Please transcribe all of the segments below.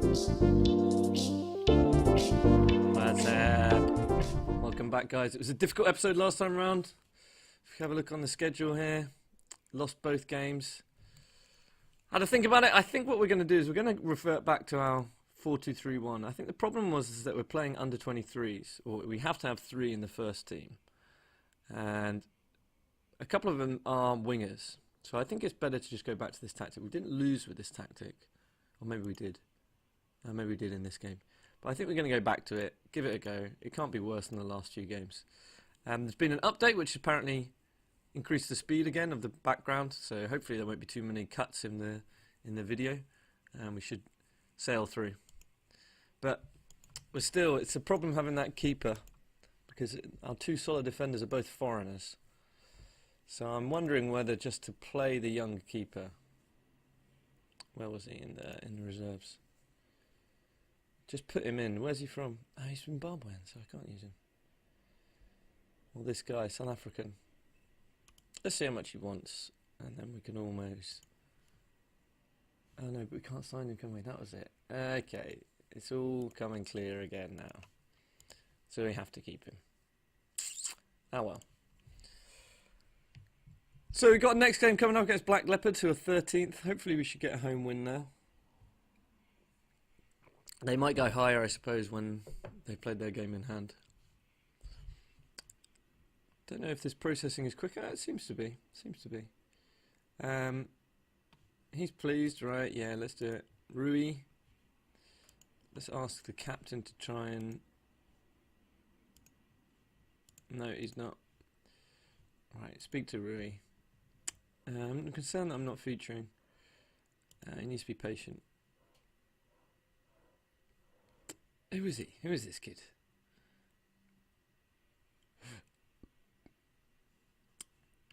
What's up? Welcome back, guys. It was a difficult episode last time around. If you have a look on the schedule here, lost both games. Had to think about it. I think what we're going to do is we're going to revert back to our 4-2-3-1. I think the problem is that we're playing under 23s, or we have to have 3 in the first team. And a couple of them are wingers. So I think it's better to just go back to this tactic. We didn't lose with this tactic. Or maybe we did. Maybe we did in this game. But I think we're going to go back to it, give it a go. It can't be worse than the last few games. There's been an update which apparently increased the speed again of the background. So hopefully there won't be too many cuts in the video. And we should sail through. But we're still, it's a problem having that keeper. Because our 2 solid defenders are both foreigners. So I'm wondering whether just to play the young keeper. Where was he in the reserves? Just put him in. Where's he from? Oh, he's Zimbabwean, so I can't use him. Well, this guy, South African. Let's see how much he wants, and then we can almost. Oh no, but we can't sign him, can we? That was it. Okay, it's all coming clear again now. So we have to keep him. Oh well. So we've got a next game coming up against Black Leopards, who are 13th. Hopefully we should get a home win now. They might go higher, I suppose, when they played their game in hand. Don't know if this processing is quicker. It seems to be. Seems to be. He's pleased, right? Yeah, let's do it. Rui. Let's ask the captain to try and... No, he's not. Right, speak to Rui. I'm concerned that I'm not featuring. He needs to be patient. Who is he? Who is this kid?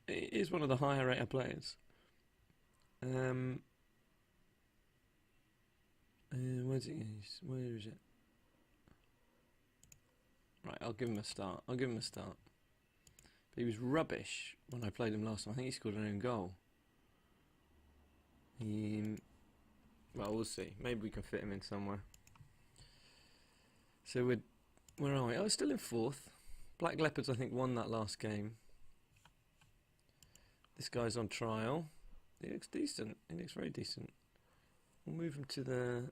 He is one of the higher rated players. Where's it? Where is it? Right, I'll give him a start. I'll give him a start. But he was rubbish when I played him last time. I think he scored an own goal. Well, we'll see. Maybe we can fit him in somewhere. So where are we? Oh, still in 4th. Black Leopards, I think, won that last game. This guy's on trial. He looks decent. He looks very decent. We'll move him to the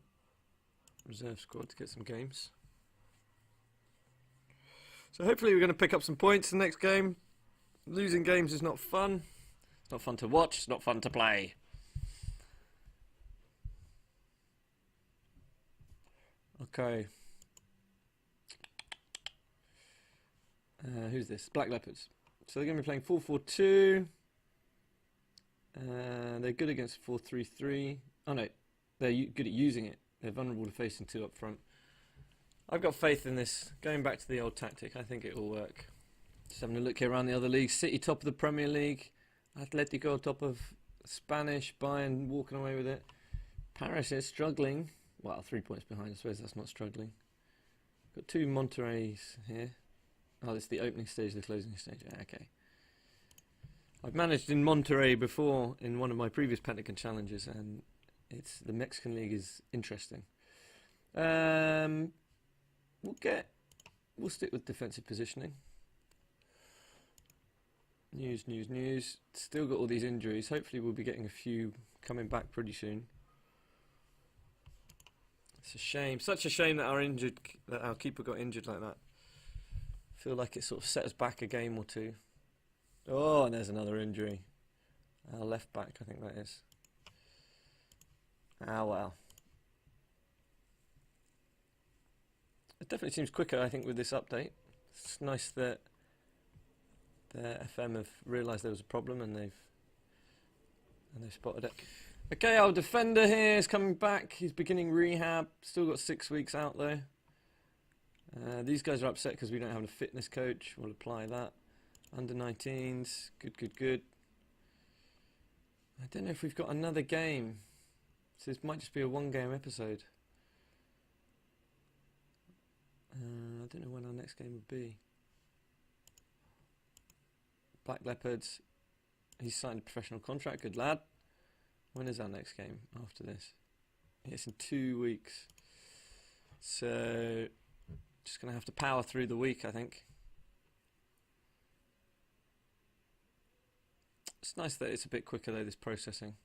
reserve squad to get some games. So hopefully we're going to pick up some points the next game. Losing games is not fun. It's not fun to watch. It's not fun to play. Okay. Who's this? Black Leopards. So they're going to be playing 4-4-2. They're good against 4-3-3. Oh no, they're good at using it. They're vulnerable to facing 2 up front. I've got faith in this. Going back to the old tactic, I think it will work. Just having a look here around the other leagues. City top of the Premier League. Atletico top of Spanish. Bayern walking away with it. Paris is struggling. Well, 3 points behind. I suppose that's not struggling. Got 2 Monterreys here. Oh, it's the opening stage, the closing stage. Okay. I've managed in Monterrey before in one of my previous Pentagon challenges, and the Mexican league is interesting. We'll stick with defensive positioning. News. Still got all these injuries. Hopefully we'll be getting a few coming back pretty soon. It's a shame. Such a shame that our keeper got injured like that. I feel like it sort of set us back a game or 2. Oh, and there's another injury. Our left back, I think that is. Ah, well. It definitely seems quicker, I think, with this update. It's nice that the FM have realised there was a problem and they've spotted it. Okay, our defender here is coming back. He's beginning rehab. Still got 6 weeks out though. These guys are upset because we don't have a fitness coach. We'll apply that. Under 19s. Good. I don't know if we've got another game. So this might just be a 1-game episode. I don't know when our next game would be. Black Leopards. He's signed a professional contract. Good lad. When is our next game after this? It's in 2 weeks. So, just going to have to power through the week, I think. It's nice that it's a bit quicker though, this processing.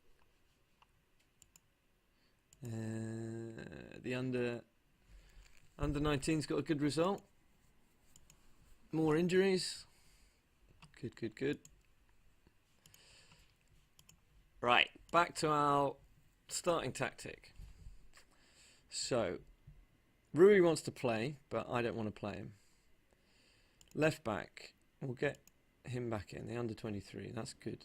The under 19's got a good result. More injuries. Good. Right, back to our starting tactic. So, Rui wants to play, but I don't want to play him. Left back, we'll get him back in, the under 23, that's good.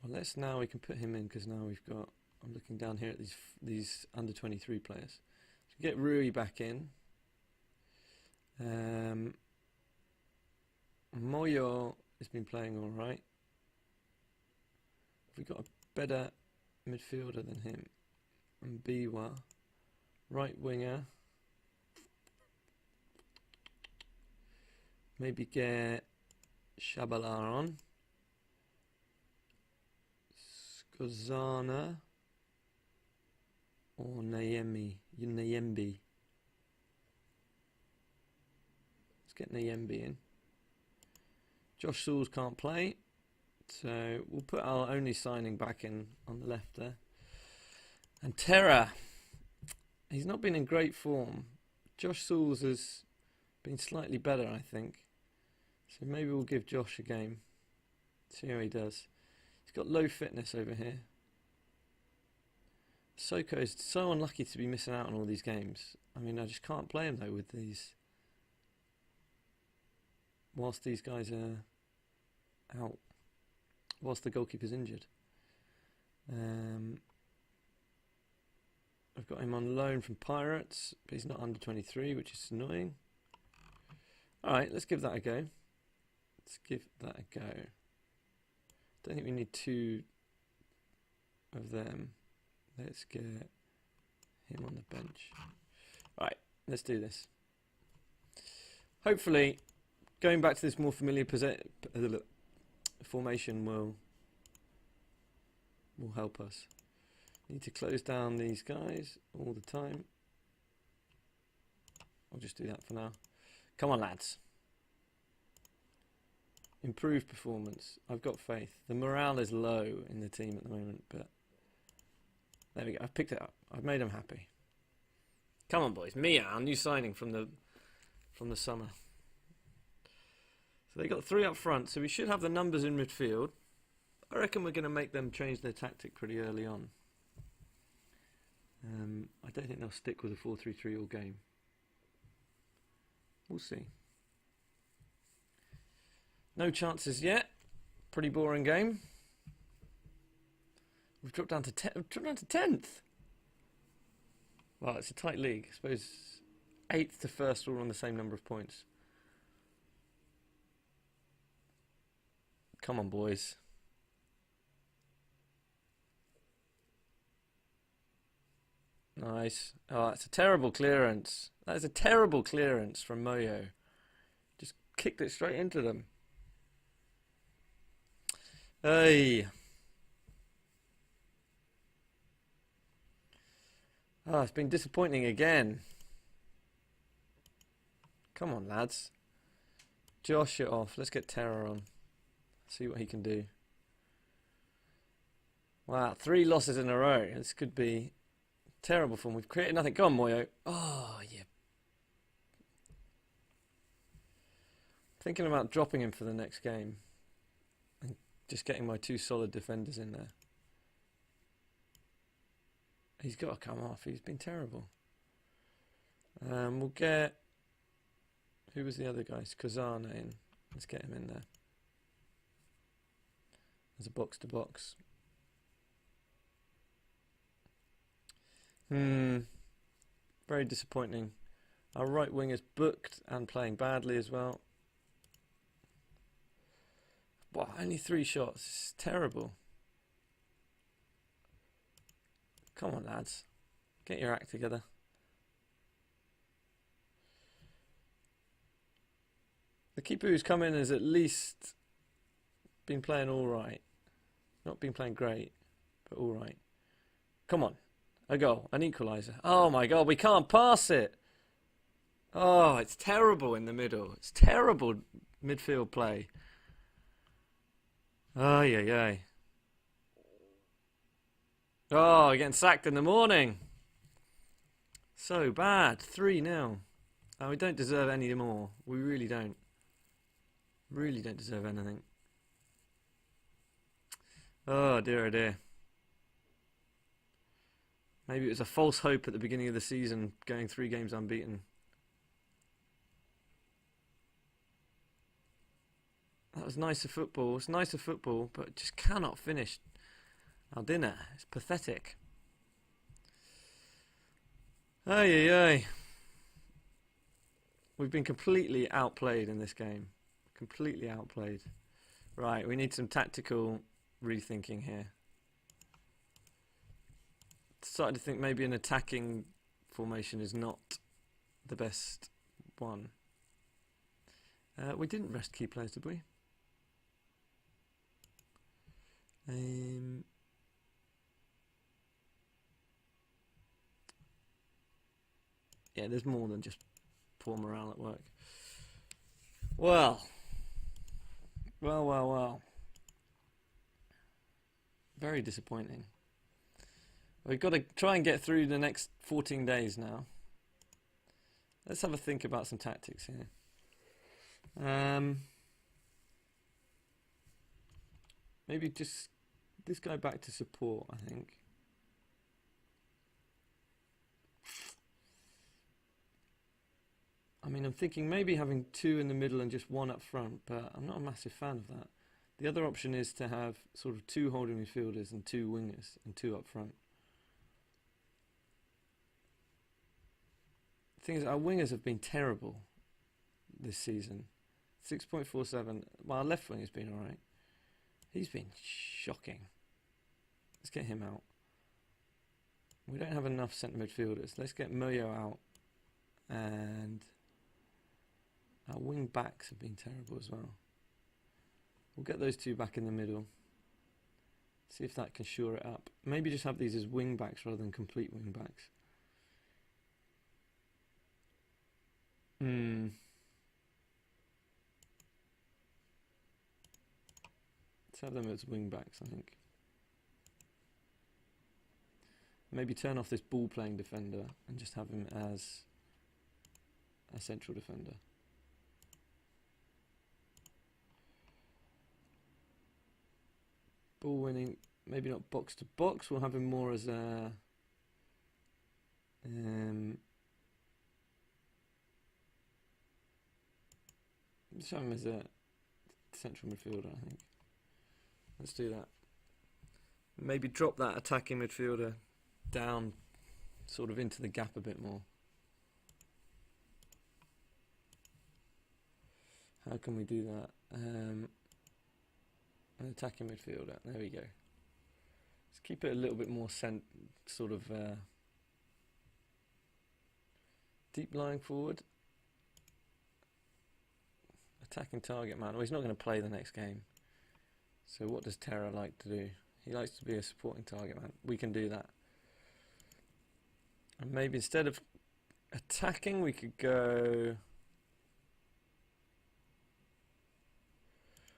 Well, now we can put him in because now we've got, I'm looking down here at these under 23 players. So get Rui back in. Moyo has been playing alright. Have we got a better midfielder than him? And Biwa, right winger. Maybe get Shabalala on. Skozana or Nayembi. Let's get Nayembi in. Josh Sauls can't play, so we'll put our only signing back in on the left there. And Terra, he's not been in great form. Josh Sauls has been slightly better, I think. So maybe we'll give Josh a game. See how he does. He's got low fitness over here. Soko is so unlucky to be missing out on all these games. I mean, I just can't play him though with these. Whilst these guys are out. Whilst the goalkeeper's injured. I've got him on loan from Pirates, but he's not under 23, which is annoying. Alright, let's give that a go. Don't think we need two of them. Let's get him on the bench. Right, let's do this. Hopefully, going back to this more familiar formation will help us. Need to close down these guys all the time. I'll just do that for now. Come on, lads. Improved performance. I've got faith. The morale is low in the team at the moment, but there we go. I've picked it up. I've made them happy. Come on, boys. Mia, our new signing from the summer. So they got 3 up front, so we should have the numbers in midfield. I reckon we're going to make them change their tactic pretty early on. I don't think they'll stick with a 4-3-3 all game. We'll see. No chances yet. Pretty boring game. We've dropped down to 10th. Well, it's a tight league. I suppose 8th to 1st all on the same number of points. Come on, boys. Nice. Oh, that's a terrible clearance. That is a terrible clearance from Moyo. Just kicked it straight into them. Hey. Oh, it's been disappointing again. Come on, lads. Josh it off. Let's get Terror on. See what he can do. Wow, 3 losses in a row. This could be terrible form. We've created nothing. Go on, Moyo. Oh, yeah. Thinking about dropping him for the next game. And just getting my 2 solid defenders in there. He's got to come off. He's been terrible. We'll get... Who was the other guy? Kazana in. Let's get him in there. As a box-to-box. Very disappointing. Our right wing is booked and playing badly as well. Wow, only 3 shots. It's terrible. Come on, lads. Get your act together. The keeper who's come in has at least been playing all right. Not been playing great, but all right. Come on. A goal, an equaliser. Oh my god, we can't pass it. Oh, it's terrible in the middle. It's terrible midfield play. Ay, ay, ay. Oh, getting sacked in the morning. So bad. 3-0. And we don't deserve any more. We really don't. Really don't deserve anything. Oh dear, oh dear. Maybe it was a false hope at the beginning of the season, going 3 games unbeaten. That was nicer football. It's nicer football, but just cannot finish our dinner. It's pathetic. Ay, ay, ay. We've been completely outplayed in this game. Completely outplayed. Right, we need some tactical rethinking here. Started to think maybe an attacking formation is not the best one. We didn't rest key players, did we? Yeah, there's more than just poor morale at work. Well. Very disappointing. We've got to try and get through the next 14 days now. Let's have a think about some tactics here. Maybe just this guy back to support, I think. I mean, I'm thinking maybe having 2 in the middle and just 1 up front, but I'm not a massive fan of that. The other option is to have sort of 2 holding midfielders and 2 wingers and 2 up front. The thing is, our wingers have been terrible this season. 6.47. Well, our left wing has been alright. He's been shocking. Let's get him out. We don't have enough centre midfielders. Let's get Moyo out. And our wing backs have been terrible as well. We'll get those 2 back in the middle. See if that can shore it up. Maybe just have these as wing backs rather than complete wing backs. Let's have them as wing backs, I think. Maybe turn off this ball playing defender and just have him as a central defender. Ball winning, maybe not box to box. We'll have him more as a just have him as a central midfielder, I think. Let's do that. Maybe drop that attacking midfielder down sort of into the gap a bit more. How can we do that? An attacking midfielder. There we go. Let's keep it a little bit more sort of deep lying forward. Attacking target man. Well, he's not going to play the next game. So what does Terra like to do? He likes to be a supporting target man. We can do that. And maybe instead of attacking, we could go...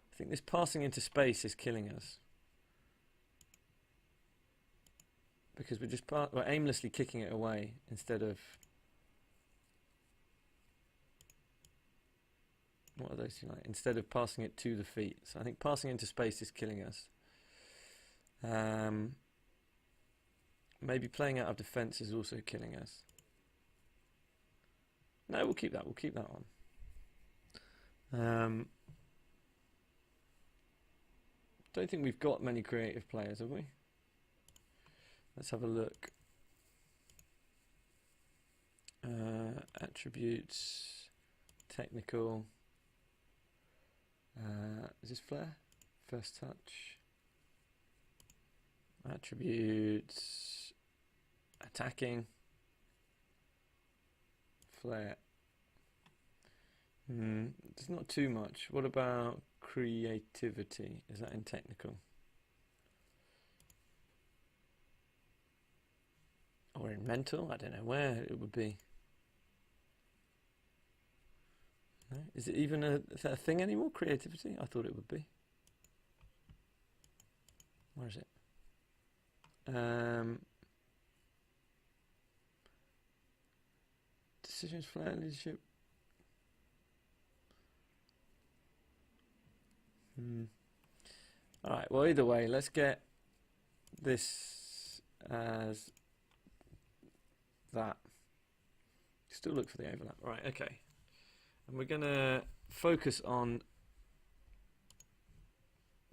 I think this passing into space is killing us. Because we're aimlessly kicking it away instead of... What are those two like? Instead of passing it to the feet. So I think passing into space is killing us. Maybe playing out of defence is also killing us. No, we'll keep that. We'll keep that on. Don't think we've got many creative players, have we? Let's have a look. Attributes, technical. Is this flair? First touch. Attributes, attacking, flair. There's not too much. What about creativity? Is that in technical? Or in mental, I don't know where it would be. No? Is it even a thing anymore? Creativity? I thought it would be. Where is it? Decisions, flair, leadership. Alright, well either way, let's get this as that. Still look for the overlap. Right, okay. And we're going to focus on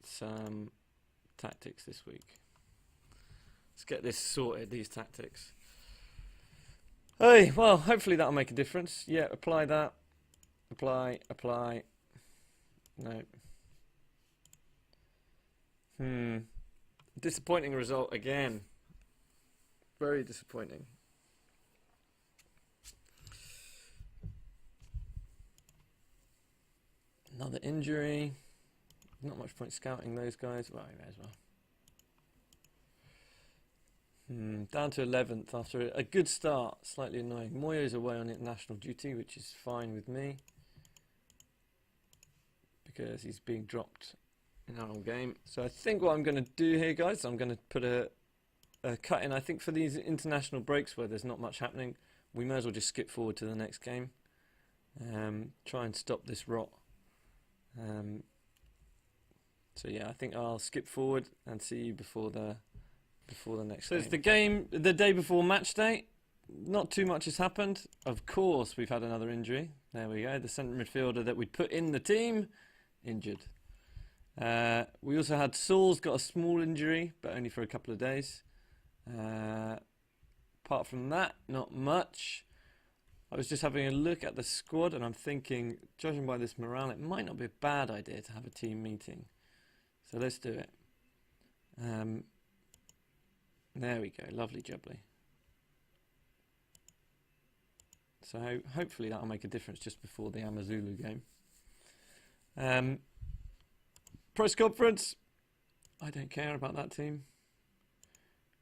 some tactics this week. Let's get this sorted, these tactics. Hey, well, hopefully that'll make a difference. Yeah, apply that. Apply. No. Disappointing result again. Very disappointing. Another injury. Not much point scouting those guys. Well, you may as well. Down to 11th after a good start. Slightly annoying. Moyo's away on international duty, which is fine with me, because he's being dropped in our own game. So I think what I'm going to do here, guys, I'm going to put a cut in. I think for these international breaks where there's not much happening, we may as well just skip forward to the next game. Try and stop this rot. So yeah, I think I'll skip forward and see you before the next game. So it's the game the day before match day. Not too much has happened. Of course, we've had another injury. There we go. The centre midfielder that we put in the team, injured. We also had Saul's got a small injury, but only for a couple of days. Apart from that, not much. I was just having a look at the squad and I'm thinking, judging by this morale, it might not be a bad idea to have a team meeting. So let's do it. There we go, lovely jubbly. So hopefully that'll make a difference just before the Amazulu game. Press conference. I don't care about that team.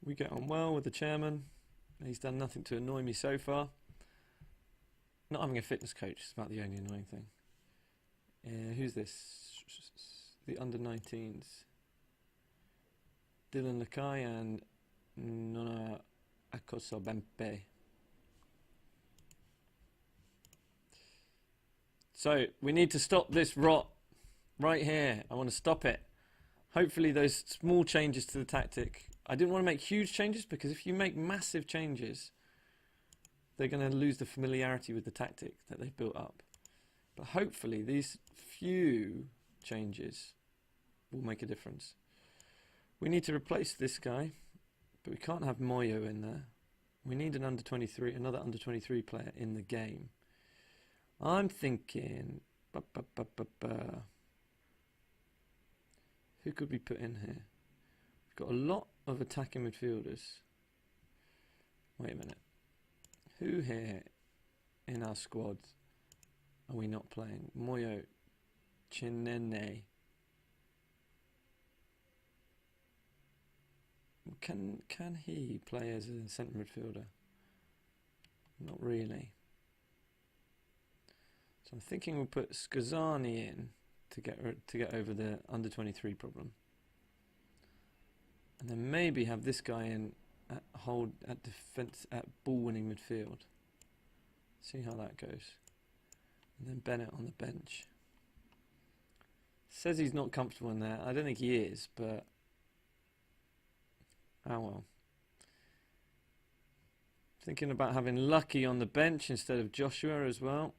We get on well with the chairman. He's done nothing to annoy me so far. Not having a fitness coach is about the only annoying thing. Who's this? The under-19s. Dylan Lakai and Nona Akosobempe. So we need to stop this rot right here. I want to stop it. Hopefully those small changes to the tactic. I didn't want to make huge changes because if you make massive changes, they're going to lose the familiarity with the tactic that they've built up. But hopefully these few changes will make a difference. We need to replace this guy, but we can't have Moyo in there. We need an under-23, another under-23 player in the game. I'm thinking, who could we put in here? We've got a lot of attacking midfielders. Wait a minute. Who here in our squad are we not playing? Moyo Chinene. Can he play as a centre midfielder? Not really. So I'm thinking we'll put Skazani in to get over the under-23 problem, and then maybe have this guy in at defence at ball-winning midfield. See how that goes, and then Bennett on the bench. Says he's not comfortable in there. I don't think he is, but oh well. Thinking about having Lucky on the bench instead of Joshua as well,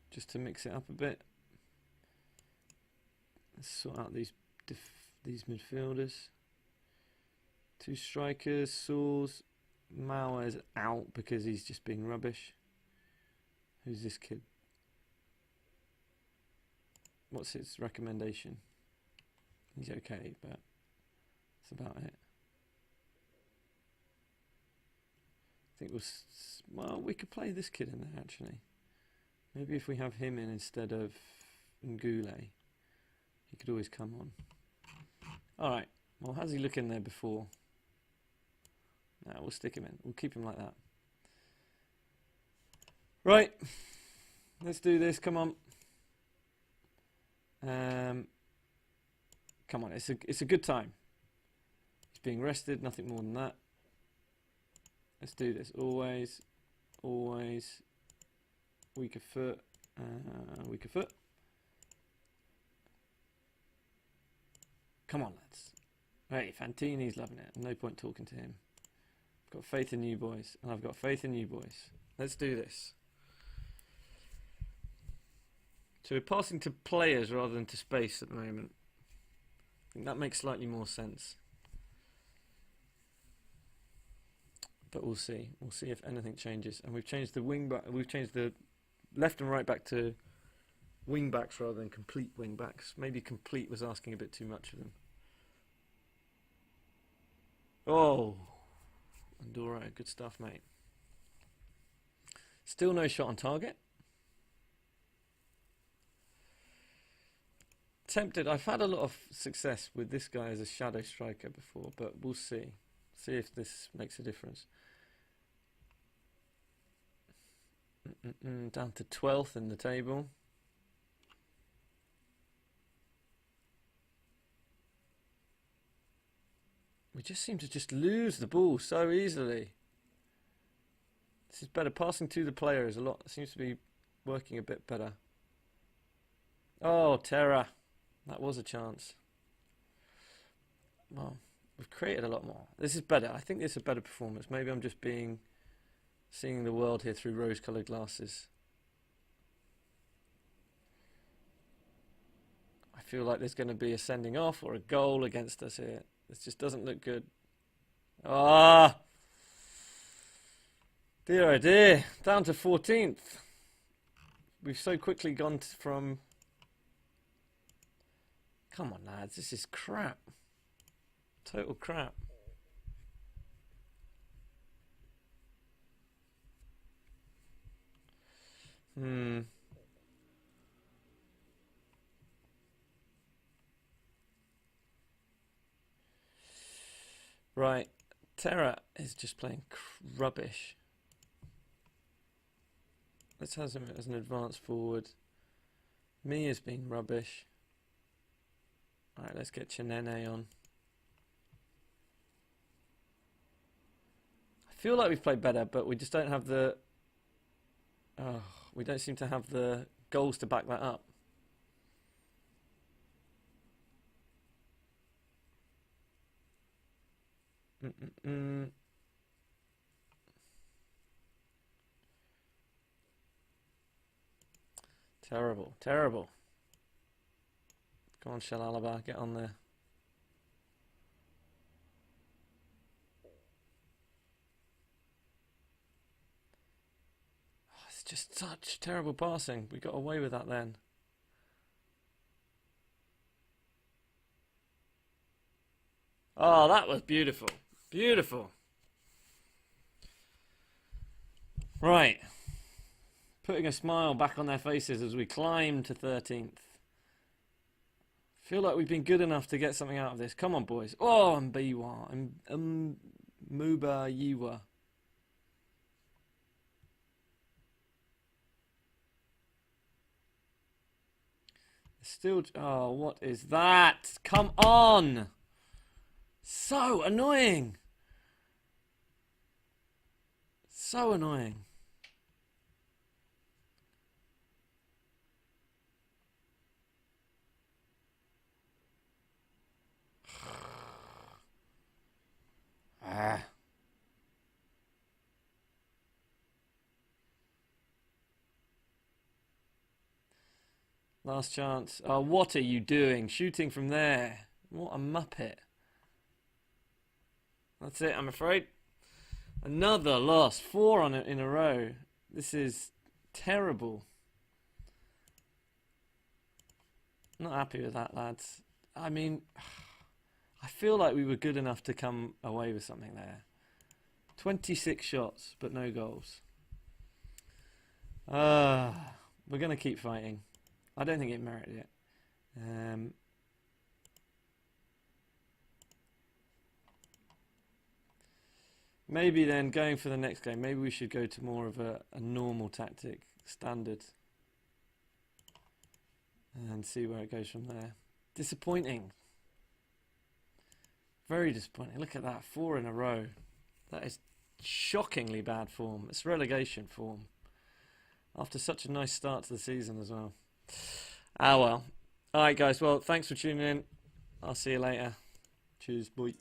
just to mix it up a bit. Let's sort out these midfielders. Two strikers, Sauls. Mauer's out because he's just being rubbish. Who's this kid? What's his recommendation? He's okay, but that's about it. I think well, we could play this kid in there actually. Maybe if we have him in instead of Ngule, he could always come on. Alright, well, how's he looking there before? No, we'll stick him in. We'll keep him like that. Right. Let's do this. Come on. Come on. It's a good time. He's being rested. Nothing more than that. Let's do this. Always. Weaker foot. Weaker foot. Come on, lads. Hey, Fantini's loving it. No point talking to him. I've got faith in you boys. And I've got faith in you boys. Let's do this. So we're passing to players rather than to space at the moment. I think that makes slightly more sense. But we'll see. We'll see if anything changes. And we've changed the wing back. We've changed the left and right back to wing backs rather than complete wing backs. Maybe complete was asking a bit too much of them. Oh, Andorra, good stuff, mate. Still no shot on target. Tempted. I've had a lot of success with this guy as a shadow striker before, but we'll see. See if this makes a difference. Down to 12th in the table. We just seem to just lose the ball so easily. This is better. Passing to the player is a lot. Seems to be working a bit better. Oh, Terra. That was a chance. Well, we've created a lot more. This is better. I think this is a better performance. Maybe I'm just seeing the world here through rose-coloured glasses. I feel like there's going to be a sending off or a goal against us here. This just doesn't look good. Ah! Dear oh dear. Down to 14th. We've so quickly gone from... Come on, lads. This is crap. Total crap. Right. Terra is just playing rubbish. Let's have him as an advance forward. Mia's been rubbish. Alright, let's get Chinene on. I feel like we've played better, but we just don't have the... Oh, we don't seem to have the goals to back that up. Terrible, terrible. Go on, Shalalaba, get on there. Oh, it's just such terrible passing. We got away with that then. Oh, that was beautiful. Beautiful. Right. Putting a smile back on their faces as we climb to 13th. Feel like we've been good enough to get something out of this. Come on, boys. Oh, Mbiwa. Muba Yiwa. Still... Oh, what is that? Come on! So annoying! So annoying. Last chance. Oh, what are you doing? Shooting from there. What a muppet. That's it, I'm afraid. Another loss. 4 in a row. This is terrible. Not happy with that, lads. I mean, I feel like we were good enough to come away with something there. 26 shots, but no goals. We're going to keep fighting. I don't think it merited it. Maybe then, going for the next game, maybe we should go to more of a normal tactic, standard. And see where it goes from there. Disappointing. Very disappointing. Look at that, 4 in a row. That is shockingly bad form. It's relegation form. After such a nice start to the season as well. Ah well. Alright guys, well thanks for tuning in. I'll see you later. Cheers, bye.